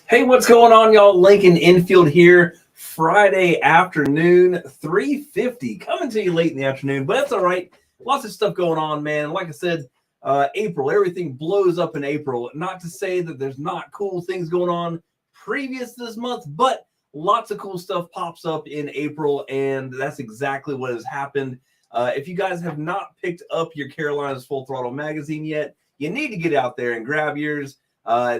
Hey, what's going on, y'all? Lincoln Infield here. Friday afternoon, 3:50. Coming to you late in the afternoon, but that's all right. Lots of stuff going on, man. Like I said, April, everything blows up in April. Not to say that there's not cool things going on previous this month, but lots of cool stuff pops up in April, and that's exactly what has happened. If you guys have not picked up your Carolinas Full Throttle magazine yet, you need to get out there and grab yours.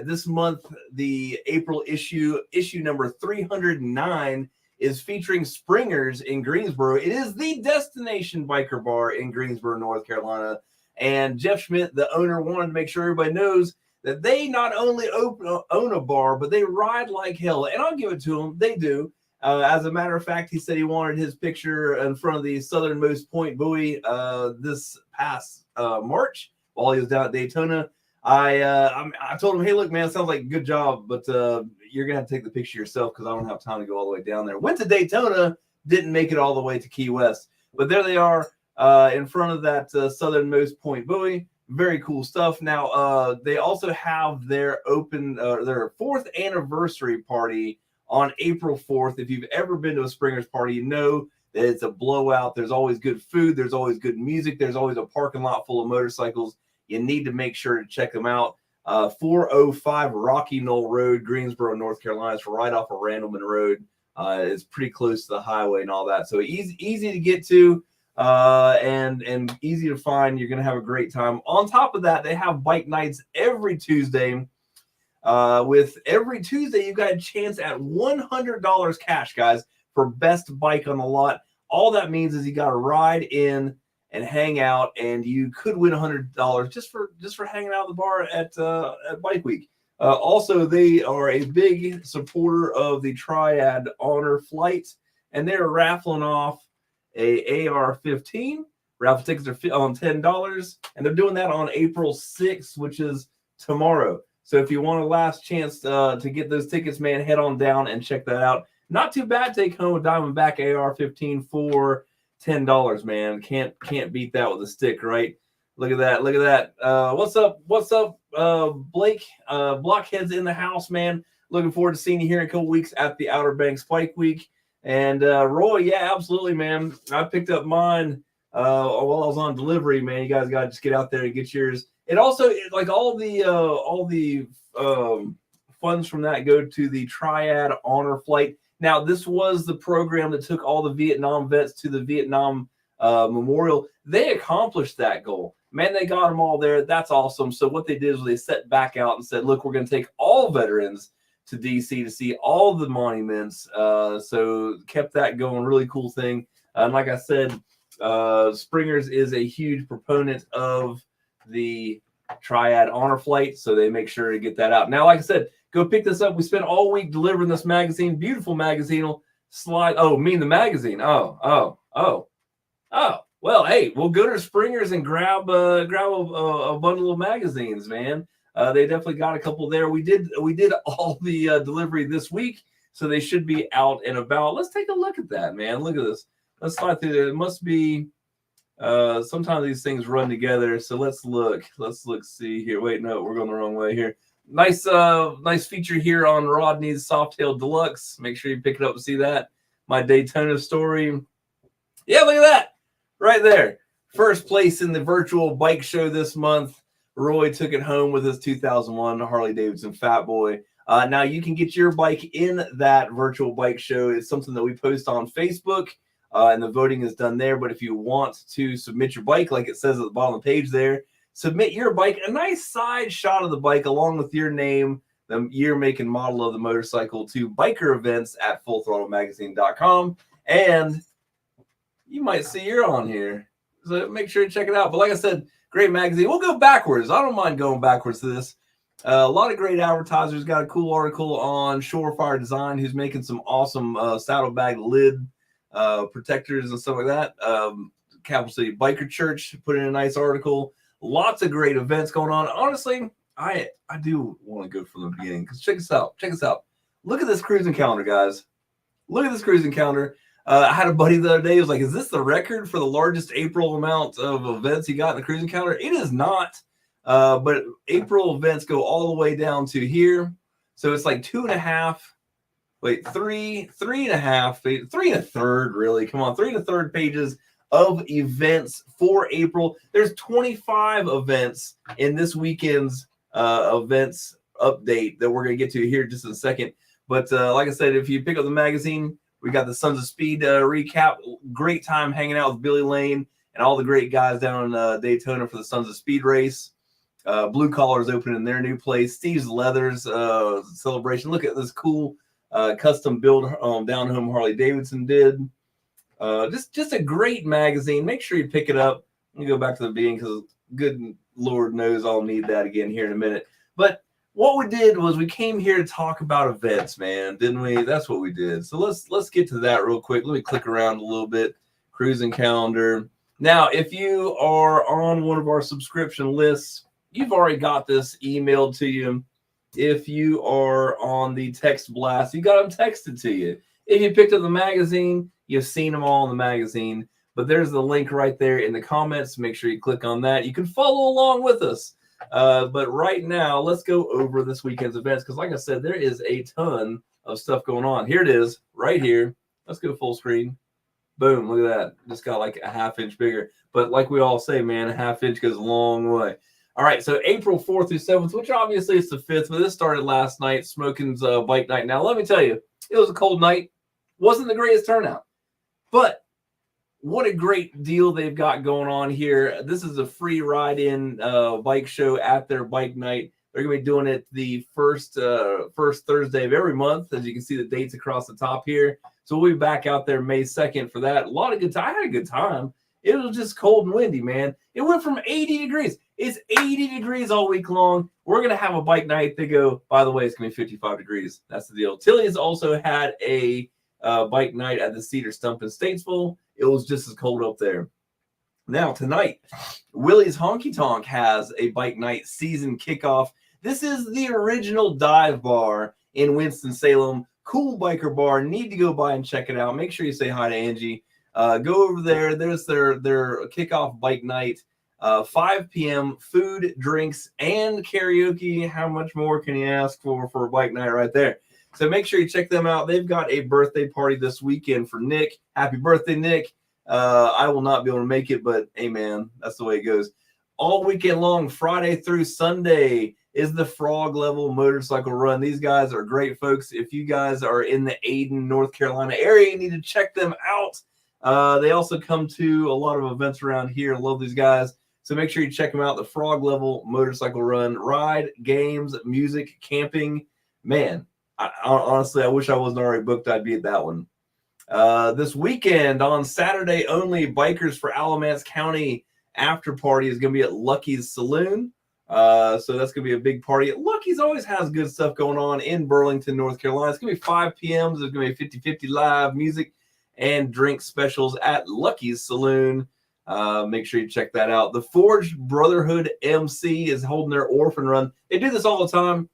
This month, the April issue number 309, is featuring Springers in Greensboro. It is the destination biker bar in Greensboro, North Carolina. And Jeff Schmidt, the owner, wanted to make sure everybody knows that they not only own a bar, but they ride like hell. And I'll give it to them. They do. As a matter of fact, he said he wanted his picture in front of the southernmost point buoy this past March while he was down at Daytona. I told him, hey, look, man, it sounds like a good job, but you're gonna have to take the picture yourself because I don't have time to go all the way down there. Went to Daytona, didn't make it all the way to Key West, but there they are in front of that southernmost point buoy. Very cool stuff. Now they also have their their 4th anniversary party on April 4th. If you've ever been to a Springers party, you know that it's a blowout. There's always good food. There's always good music. There's always a parking lot full of motorcycles. You need to make sure to check them out. 405 Rocky Knoll Road, Greensboro, North Carolina. It's right off of Randleman Road. It's pretty close to the highway and all that. So easy to get to and easy to find. You're going to have a great time. On top of that, they have bike nights every Tuesday. With every Tuesday, you've got a chance at $100 cash, guys, for best bike on the lot. All that means is you got to ride in and hang out, and you could win $100 just for hanging out at the bar at Bike Week. Also, they are a big supporter of the Triad Honor Flight, and they're raffling off a AR-15. Raffle tickets are on $10, and they're doing that on April 6th, which is tomorrow. So if you want a last chance to get those tickets, man, head on down and check that out. Not too bad. Take home a Diamondback AR-15 for $10, man. Can't beat that with a stick, right? Look at that. What's up, Blake? Blockheads in the house, man. Looking forward to seeing you here in a couple weeks at the Outer Banks Bike Week. And Roy, yeah, absolutely, man. I picked up mine while I was on delivery, man. You guys got to just get out there and get yours. It also, like, all the funds from that go to the Triad Honor Flight. Now, this was the program that took all the Vietnam vets to the Vietnam Memorial. They accomplished that goal. Man, they got them all there. That's awesome. So what they did is they set back out and said, look, we're going to take all veterans to D.C. to see all the monuments. So kept that going. Really cool thing. And like I said, Springers is a huge proponent of the Triad Honor Flight, so they make sure to get that out. Now, like I said, go pick this up. We spent all week delivering this magazine. Beautiful magazine. Slide. Oh, the magazine. Oh. Well, hey, we'll go to Springers and grab a bundle of magazines, man. They definitely got a couple there. We did all the delivery this week, so they should be out and about. Let's take a look at that, man. Look at this. Let's slide through there. It must be. Sometimes these things run together. So let's look. See here. Wait, no, we're going the wrong way here. Nice feature here on Rodney's Softail Deluxe. Make sure you pick it up and see that. My Daytona story. Yeah, look at that. Right there. First place in the virtual bike show this month. Roy took it home with his 2001 Harley-Davidson Fat Boy. Now you can get your bike in that virtual bike show. It's something that we post on Facebook. And the voting is done there. But if you want to submit your bike, like it says at the bottom of the page there, submit your bike, a nice side shot of the bike along with your name, the year, make, and model of the motorcycle to biker events at fullthrottlemagazine.com. And you might see you're on here. So make sure to check it out. But like I said, great magazine. We'll go backwards. I don't mind going backwards to this. A lot of great advertisers. Got a cool article on Shorefire Design, who's making some awesome saddlebag lid protectors and stuff like that. Capital City Biker Church put in a nice article. Lots of great events going on. Honestly, I do want to go from the beginning because check this out. Look at this cruising calendar, guys. Look at this cruising calendar. I had a buddy the other day who was like, is this the record for the largest April amount of events he got in the cruising calendar? It is not. But April events go all the way down to here. So it's like 2.5. Wait, three and a half, 3 1/3, really. Come on, 3 1/3 pages of events for April. There's 25 events in this weekend's events update that we're going to get to here in just in a second. But like I said, if you pick up the magazine, we got the Sons of Speed recap. Great time hanging out with Billy Lane and all the great guys down in Daytona for the Sons of Speed race. Blue Collar's opening their new place. Steve's Leathers celebration. Look at this cool custom build down home Harley Davidson did. Just a great magazine. Make sure you pick it up. Let me go back to the beginning because good Lord knows I'll need that again here in a minute. But what we did was we came here to talk about events, man, didn't we? That's what we did. So let's get to that real quick. Let me click around a little bit. Cruising calendar. Now, if you are on one of our subscription lists, you've already got this emailed to you. If you are on the text blast, you got them texted to you. If you picked up the magazine, you've seen them all in the magazine. But there's the link right there in the comments. Make sure you click on that. You can follow along with us. But right now, let's go over this weekend's events because, like I said, there is a ton of stuff going on. Here it is, right here. Let's go full screen. Boom, look at that. Just got like a 1/2 inch bigger. But like we all say, man, a 1/2 inch goes a long way. All right, so April 4th through 7th, which obviously is the 5th, but this started last night, Smoking's bike night. Now, let me tell you, it was a cold night. Wasn't the greatest turnout. But what a great deal they've got going on here. This is a free ride-in bike show at their bike night. They're going to be doing it the first Thursday of every month, as you can see the dates across the top here. So we'll be back out there May 2nd for that. A lot of good time. I had a good time. It was just cold and windy, man. It went from 80 degrees. It's 80 degrees all week long. We're going to have a bike night. They go, by the way, it's going to be 55 degrees. That's the deal. Tilly's also had a bike night at the Cedar Stump in Statesville. It was just as cold up there. Now, tonight, Willie's Honky Tonk has a bike night season kickoff. This is the original dive bar in Winston-Salem. Cool biker bar. Need to go by and check it out. Make sure you say hi to Angie. Go over there. There's their kickoff bike night. 5 p.m. Food, drinks, and karaoke. How much more can you ask for a bike night right there? So make sure you check them out. They've got a birthday party this weekend for Nick. Happy birthday, Nick. I will not be able to make it, but hey, man, that's the way it goes. All weekend long, Friday through Sunday, is the Frog Level Motorcycle Run. These guys are great folks. If you guys are in the Ayden, North Carolina area, you need to check them out. They also come to a lot of events around here. Love these guys. So make sure you check them out. The Frog Level Motorcycle Run. Ride, games, music, camping. Man, honestly, I wish I wasn't already booked. I'd be at that one. This weekend, on Saturday only, Bikers for Alamance County after party is going to be at Lucky's Saloon. So that's going to be a big party. Lucky's always has good stuff going on in Burlington, North Carolina. It's going to be 5 p.m. There's going to be 50-50 live music and drink specials at Lucky's Saloon. Make sure you check that out. The Forged Brotherhood MC is holding their orphan run. They do this all the time.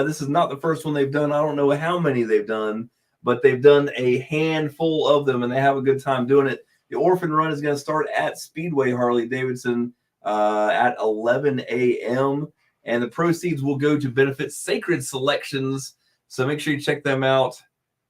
This is not the first one they've done. I don't know how many they've done, but they've done a handful of them, and they have a good time doing it. The orphan run is going to start at Speedway Harley Davidson at 11 a.m., and the proceeds will go to benefit Sacred Selections. So make sure you check them out.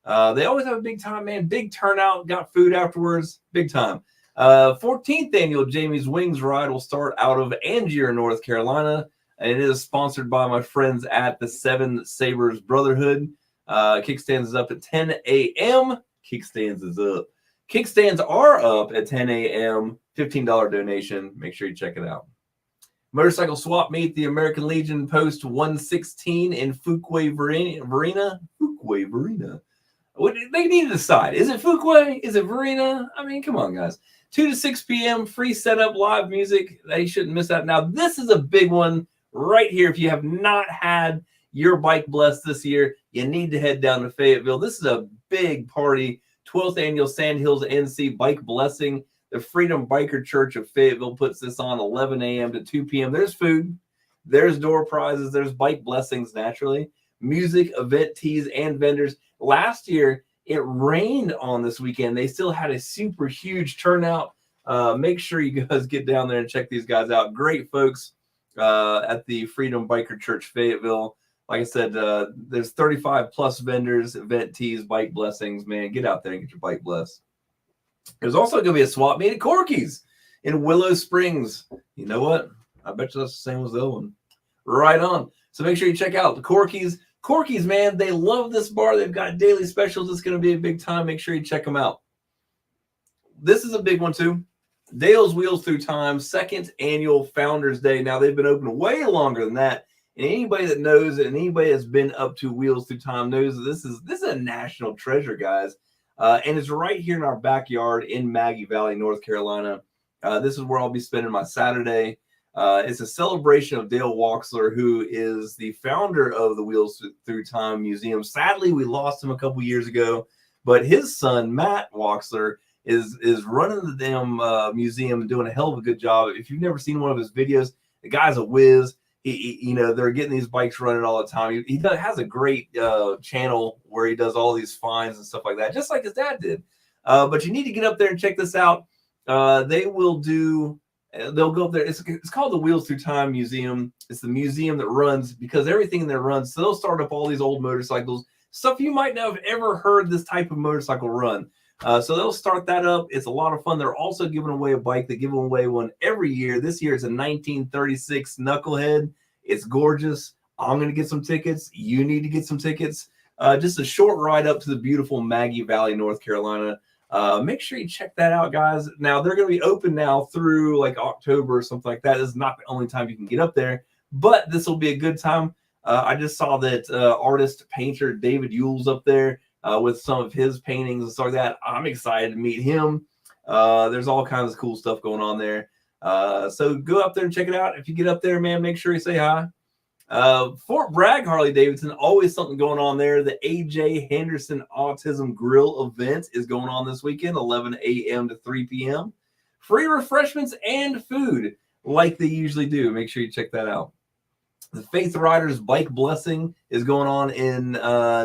They always have a big time, man. Big turnout. Got food afterwards. Big time. 14th annual Jamie's Wings ride will start out of Angier, North Carolina, and it is sponsored by my friends at the Seven Sabres Brotherhood. Kickstands is up at 10 a.m. Kickstands is up. Kickstands are up at 10 a.m. $15 donation. Make sure you check it out. Motorcycle swap meet, the American Legion Post 116 in Fuquay, Varina. Fuquay, Varina. They need to decide. Is it Fuquay? Is it Varina? I mean, come on, guys. 2 to 6 p.m. free setup, live music. They shouldn't miss that. Now, this is a big one right here. If you have not had your bike blessed this year, you need to head down to Fayetteville. This is a big party. 12th annual Sandhills NC Bike Blessing. The Freedom Biker Church of Fayetteville puts this on 11 a.m. to 2 p.m. There's food. There's door prizes. There's bike blessings, naturally. Music, event tees, and vendors. Last year, it rained on this weekend. They still had a super huge turnout. Make sure you guys get down there and check these guys out. Great folks at the Freedom Biker Church Fayetteville. Like I said, there's 35 plus vendors, event tees, bike blessings. Man, get out there and get your bike blessed. There's also going to be a swap meet at Corky's in Willow Springs. You know what? I bet you that's the same as the other one. Right on. So make sure you check out the Corky's. Corky's, man, they love this bar. They've got daily specials. It's going to be a big time. Make sure you check them out. This is a big one, too. Dale's Wheels Through Time, second annual Founders Day. Now, they've been open way longer than that. And anybody that knows it and anybody that's been up to Wheels Through Time knows that this is a national treasure, guys. And it's right here in our backyard in Maggie Valley, North Carolina. This is where I'll be spending my Saturday. It's a celebration of Dale Wachsler, who is the founder of the Wheels Through Time Museum. Sadly, we lost him a couple years ago, but his son, Matt Wachsler, is running the damn museum and doing a hell of a good job. If you've never seen one of his videos, the guy's a whiz. He they're getting these bikes running all the time. He has a great channel where he does all these finds and stuff like that, just like his dad did. But you need to get up there and check this out. They'll go up there. It's called the Wheels Through Time Museum. It's the museum that runs, because everything in there runs. So they'll start up all these old motorcycles, stuff you might not have ever heard this type of motorcycle run. So they'll start that up. It's a lot of fun. They're also giving away a bike. They give away one every year. This year it's a 1936 Knucklehead. It's gorgeous. I'm going to get some tickets. You need to get some tickets. Just a short ride up to the beautiful Maggie Valley, North Carolina. Make sure you check that out, guys. Now, they're going to be open now through like October or something like that. This is not the only time you can get up there, but this will be a good time. I just saw that artist, painter David Yule's up there with some of his paintings and stuff like that. I'm excited to meet him. There's all kinds of cool stuff going on there. So go up there and check it out. If you get up there, man, make sure you say hi. Fort Bragg Harley-Davidson, always something going on there. The AJ Henderson Autism Grill event is going on this weekend, 11 a.m. to 3 p.m. Free refreshments and food like they usually do. Make sure you check that out. The Faith Riders Bike Blessing is going on in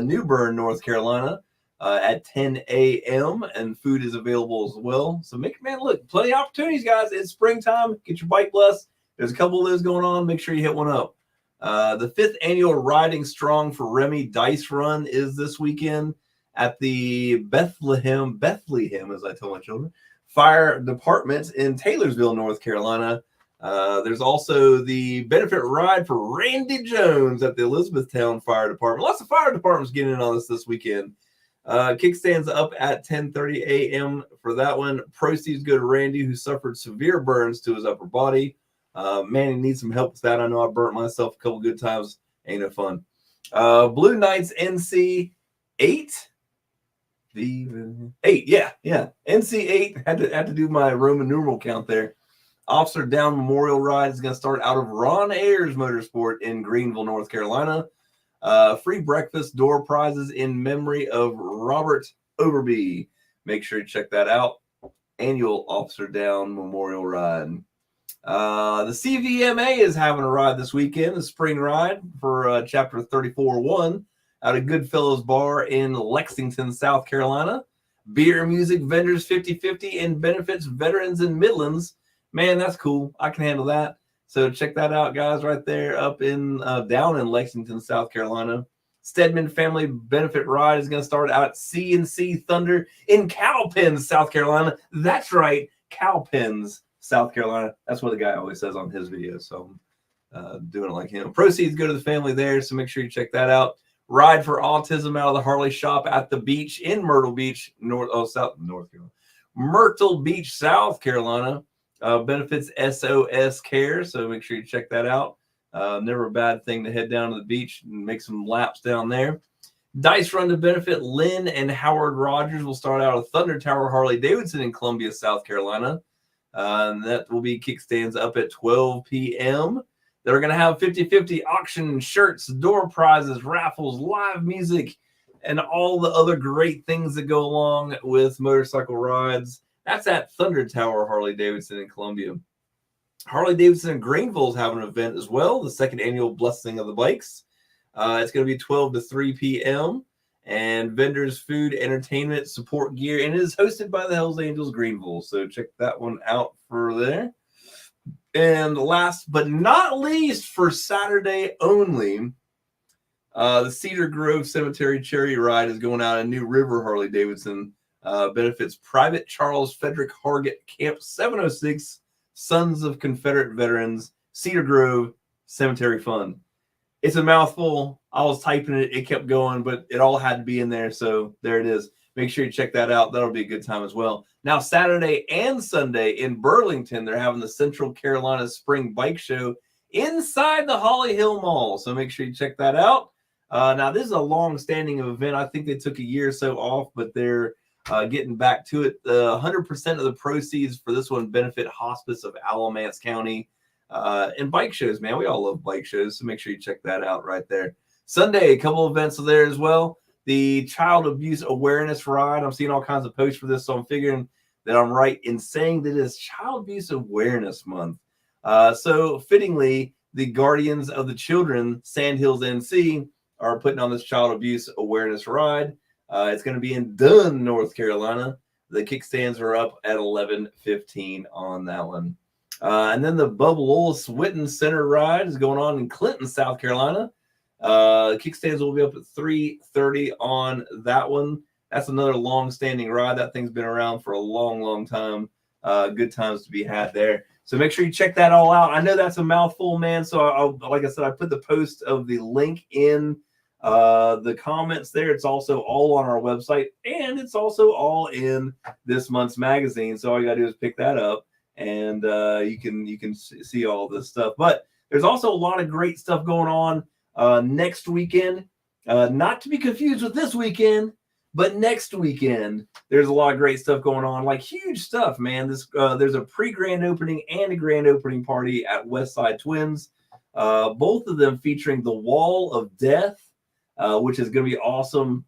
New Bern, North Carolina at 10 a.m. and food is available as well. So look, plenty of opportunities, guys. It's springtime. Get your bike blessed. There's a couple of those going on. Make sure you hit one up. The 5th annual Riding Strong for Remy Dice Run is this weekend at the Bethlehem, as I tell my children, Fire Department in Taylorsville, North Carolina. There's also the benefit ride for Randy Jones at the Elizabethtown Fire Department. Lots of fire departments getting in on this weekend. Kickstands up at 10:30 a.m. for that one. Proceeds go to Randy, who suffered severe burns to his upper body. Man, he needs some help with that. I know I burnt myself a couple good times. Ain't no fun. Blue Knights NC 8. The 8, yeah. NC 8. Had to do my Roman numeral count there. Officer Down Memorial Ride is going to start out of Ron Ayers Motorsport in Greenville, North Carolina. Free breakfast, door prizes in memory of Robert Overby. Make sure you check that out. Annual Officer Down Memorial Ride. The CVMA is having a ride this weekend, a spring ride for Chapter 34-1 out of Goodfellows Bar in Lexington, South Carolina. Beer, music, vendors 50-50 and benefits veterans in Midlands. Man, that's cool. I can handle that. So check that out, guys, right there up in down in Lexington, South Carolina. Stedman Family Benefit Ride is going to start out at C&C Thunder in Cowpens, South Carolina. That's right, Cowpens, South Carolina. That's what the guy always says on his videos. So I'm doing it like him. Proceeds go to the family there, so make sure you check that out. Ride for Autism out of the Harley shop at the beach in Myrtle Beach, North Carolina. Myrtle Beach, South Carolina. Benefits SOS Care, so make sure you check that out. Never a bad thing to head down to the beach and make some laps down there. Dice Run to benefit Lynn and Howard Rogers will start out at Thunder Tower Harley-Davidson in Columbia, South Carolina. And that will be kickstands up at 12 p.m. They're going to have 50-50 auction, shirts, door prizes, raffles, live music, and all the other great things that go along with motorcycle rides. That's at Thunder Tower Harley-Davidson in Columbia. Harley-Davidson in Greenville is having an event as well, the second annual Blessing of the Bikes. It's going to be 12 to 3 p.m. And vendors, food, entertainment, support gear, and it is hosted by the Hells Angels Greenville. So check that one out for there. And last but not least, for Saturday only, The Cedar Grove Cemetery Charity Ride is going out in New River Harley-Davidson. Benefits Private Charles Frederick Hargett Camp 706, Sons of Confederate Veterans, Cedar Grove Cemetery Fund. It's a mouthful. I was typing it. It kept going, but it all had to be in there. So there it is. Make sure you check that out. That'll be a good time as well. Now, Saturday and Sunday in Burlington, they're having the Central Carolina Spring Bike Show inside the Holly Hill Mall. So make sure you check that out. Now, this is a long-standing event. I think they took a year or so off, but they're getting back to it. 100% of the proceeds for this one benefit Hospice of Alamance County. And bike shows, man. We all love bike shows, so make sure you check that out right there. Sunday, a couple events are there as well. The Child Abuse Awareness Ride. I'm seeing all kinds of posts for this, so I'm figuring that I'm right in saying that it's Child Abuse Awareness Month. So fittingly, the Guardians of the Children, Sandhills NC, are putting on this Child Abuse Awareness Ride. It's going to be in Dunn, North Carolina. The kickstands are up at 11:15 on that one. And then the Bubba Lowell Witten Center Ride is going on in Clinton, South Carolina. Kickstands will be up at 3:30 on that one. That's another long-standing ride. That thing's been around for a long, long time. Good times to be had there. So make sure you check that all out. I know that's a mouthful, man. So like I said, I put the post of the link in the comments there. It's also all on our website, and it's also all in this month's magazine. So all you gotta do is pick that up, and you can see all this stuff. But there's also a lot of great stuff going on next weekend. Not to be confused with this weekend, but next weekend there's a lot of great stuff going on, like huge stuff, man. There's a pre-grand opening and a grand opening party at Westside Twins, both of them featuring the Wall of Death, which is going to be awesome.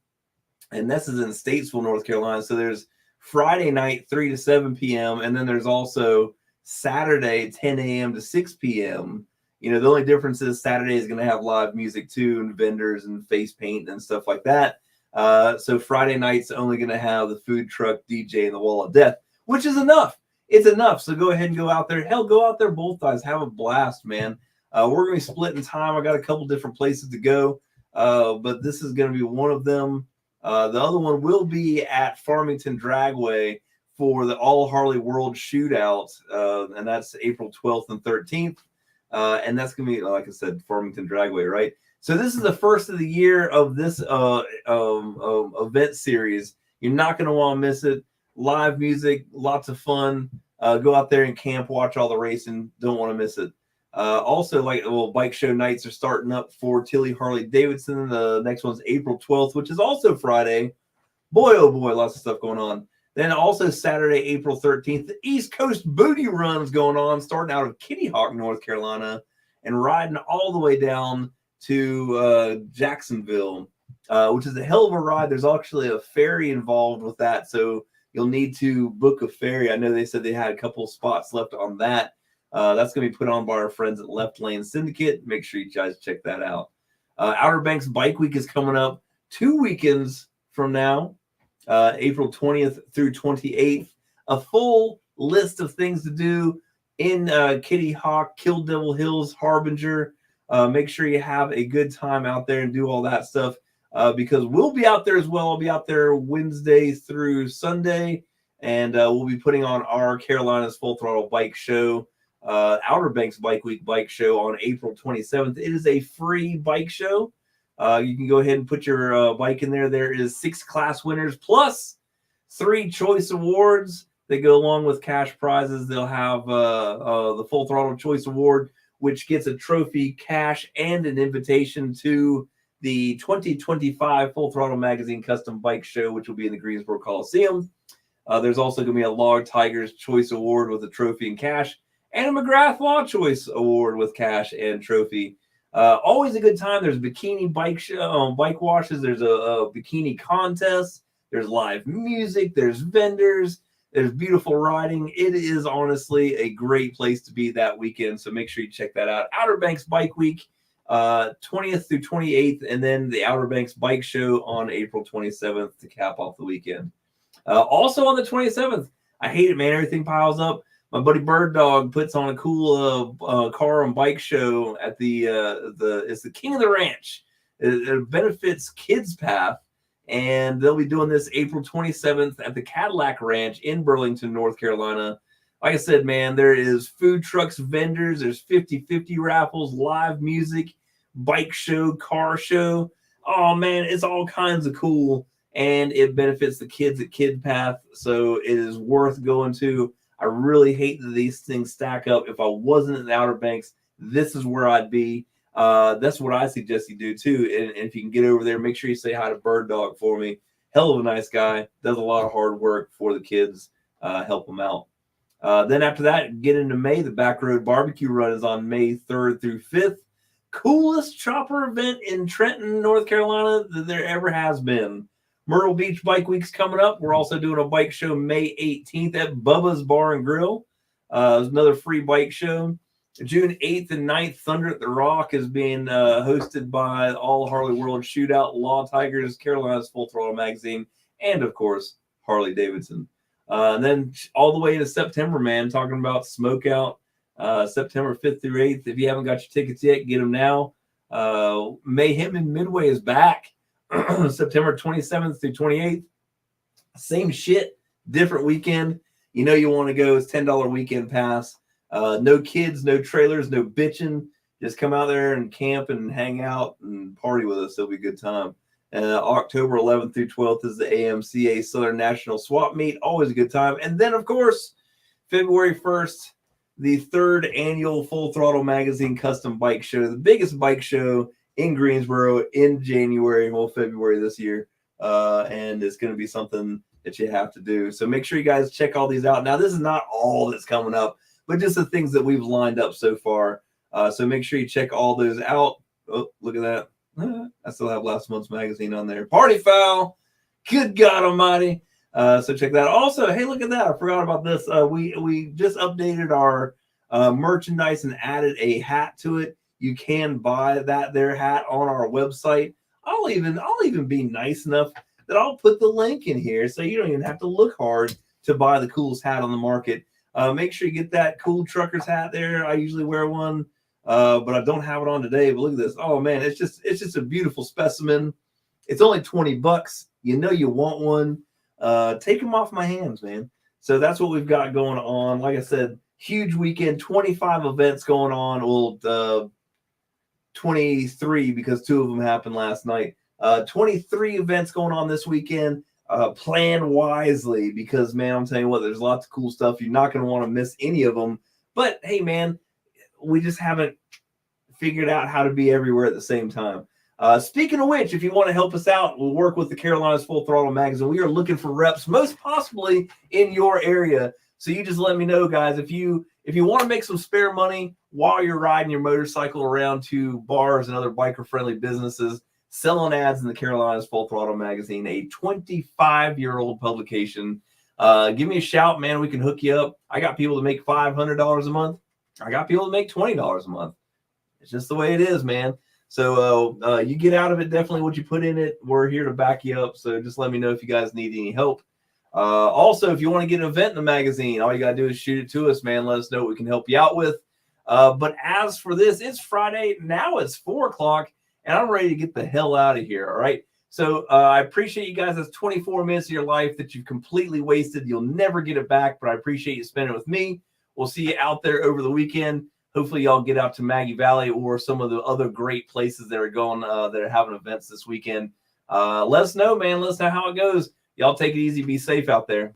And this is in Statesville, North Carolina. So there's Friday night, 3 to 7 p.m. And then there's also Saturday, 10 a.m. to 6 p.m. You know, the only difference is Saturday is going to have live music too, and vendors and face paint and stuff like that. So Friday night's only going to have the food truck, DJ, and the Wall of Death, which is enough. It's enough. So go ahead and go out there. Hell, go out there both times. Have a blast, man. We're going to be splitting time. I got a couple different places to go, but this is going to be one of them. The other one will be at Farmington Dragway for the All Harley World Shootout, and that's April 12th and 13th. And that's going to be, like I said, Farmington Dragway, right? So this is the first of the year of this event series. You're not going to want to miss it. Live music, lots of fun. Go out there and camp, watch all the racing. Don't want to miss it. Also, bike show nights are starting up for Tilly Harley-Davidson. The next one's April 12th, which is also Friday. Boy, oh boy, lots of stuff going on. Then also Saturday, April 13th, the East Coast Booty Run's going on, starting out of Kitty Hawk, North Carolina, and riding all the way down to Jacksonville, which is a hell of a ride. There's actually a ferry involved with that, so you'll need to book a ferry. I know they said they had a couple spots left on that. That's going to be put on by our friends at Left Lane Syndicate. Make sure you guys check that out. Outer Banks Bike Week is coming up 2 weekends from now. April 20th through 28th. A full list of things to do in Kitty Hawk, Kill Devil Hills, Harbinger. Make sure you have a good time out there and do all that stuff because we'll be out there as well. I'll be out there Wednesday through Sunday, and we'll be putting on our Carolinas Full Throttle Bike Show, Outer Banks Bike Week Bike Show on April 27th. It is a free bike show. You can go ahead and put your bike in there. There is 6 class winners plus 3 choice awards that go along with cash prizes. They'll have the Full Throttle Choice Award, which gets a trophy, cash, and an invitation to the 2025 Full Throttle Magazine Custom Bike Show, which will be in the Greensboro Coliseum. There's also going to be a Log Tigers Choice Award with a trophy and cash, and a McGrath Law Choice Award with cash and trophy. Always a good time. There's bikini bike show, bike washes. There's a bikini contest. There's live music. There's vendors. There's beautiful riding. It is honestly a great place to be that weekend. So make sure you check that out. Outer Banks Bike Week, 20th through 28th, and then the Outer Banks Bike Show on April 27th to cap off the weekend. Also on the 27th, I hate it, man. Everything piles up. My buddy Bird Dog puts on a cool car and bike show at it's the King of the Ranch. It benefits Kids Path, and they'll be doing this April 27th at the Cadillac Ranch in Burlington, North Carolina. Like I said, man, there is food trucks, vendors, there's 50-50 raffles, live music, bike show, car show. Oh, man, it's all kinds of cool, and it benefits the kids at Kid Path, so it is worth going to. I really hate that these things stack up. If I wasn't in the Outer Banks, this is where I'd be. That's what I suggest you do too. And if you can get over there, make sure you say hi to Bird Dog for me. Hell of a nice guy. Does a lot of hard work for the kids. Help them out. Then after that, get into May. The Back Road Barbecue Run is on May 3rd through 5th. Coolest chopper event in Trenton, North Carolina that there ever has been. Myrtle Beach Bike Week's coming up. We're also doing a bike show May 18th at Bubba's Bar and Grill. There's another free bike show. June 8th and 9th, Thunder at the Rock is being hosted by All Harley World Shootout, Law Tigers, Carolina's Full Throttle Magazine, and, of course, Harley Davidson. And then all the way to September, man, talking about Smokeout, September 5th through 8th. If you haven't got your tickets yet, get them now. Mayhem in Midway is back. September 27th through 28th. Same shit, different weekend. You know you want to go. It's $10 weekend pass. No kids, no trailers, no bitching. Just come out there and camp and hang out and party with us. It'll be a good time. October 11th through 12th is the AMCA Southern National Swap Meet. Always a good time. And then, of course, February 1st, the 3rd annual Full Throttle Magazine Custom Bike Show, the biggest bike show in Greensboro in January, well, February this year. And it's going to be something that you have to do. So make sure you guys check all these out. Now, this is not all that's coming up, but just the things that we've lined up so far. So make sure you check all those out. Oh, look at that. I still have last month's magazine on there. Party foul. Good God almighty. So check that out. Also, hey, look at that. I forgot about this. We just updated our merchandise and added a hat to it. You can buy their hat on our website. I'll even be nice enough that I'll put the link in here so you don't even have to look hard to buy the coolest hat on the market. Make sure you get that cool trucker's hat there. I usually wear one, but I don't have it on today. But look at this. Oh man, it's just a beautiful specimen. It's only $20. You know you want one. Take them off my hands, man. So that's what we've got going on. Like I said, huge weekend, 25 events going on. Well, 23 because 2 of them happened last night. 23 events going on this weekend. Plan wisely because, man, I'm telling you what, there's lots of cool stuff. You're not going to want to miss any of them. But, hey, man, we just haven't figured out how to be everywhere at the same time. Speaking of which, if you want to help us out, we'll work with the Carolinas Full Throttle Magazine. We are looking for reps, most possibly in your area. So you just let me know, guys. If you want to make some spare money while you're riding your motorcycle around to bars and other biker-friendly businesses, selling ads in the Carolinas Full Throttle Magazine, a 25-year-old publication. Give me a shout, man. We can hook you up. I got people to make $500 a month. I got people to make $20 a month. It's just the way it is, man. So you get out of it definitely what you put in it. We're here to back you up. So just let me know if you guys need any help. Also, if you want to get an event in the magazine, all you got to do is shoot it to us, man. Let us know what we can help you out with. But as for this, it's Friday. Now it's 4 o'clock, and I'm ready to get the hell out of here, all right? So I appreciate you guys. That's 24 minutes of your life that you've completely wasted. You'll never get it back, but I appreciate you spending it with me. We'll see you out there over the weekend. Hopefully, y'all get out to Maggie Valley or some of the other great places that are going, that are having events this weekend. Let us know, man. Let us know how it goes. Y'all take it easy. Be safe out there.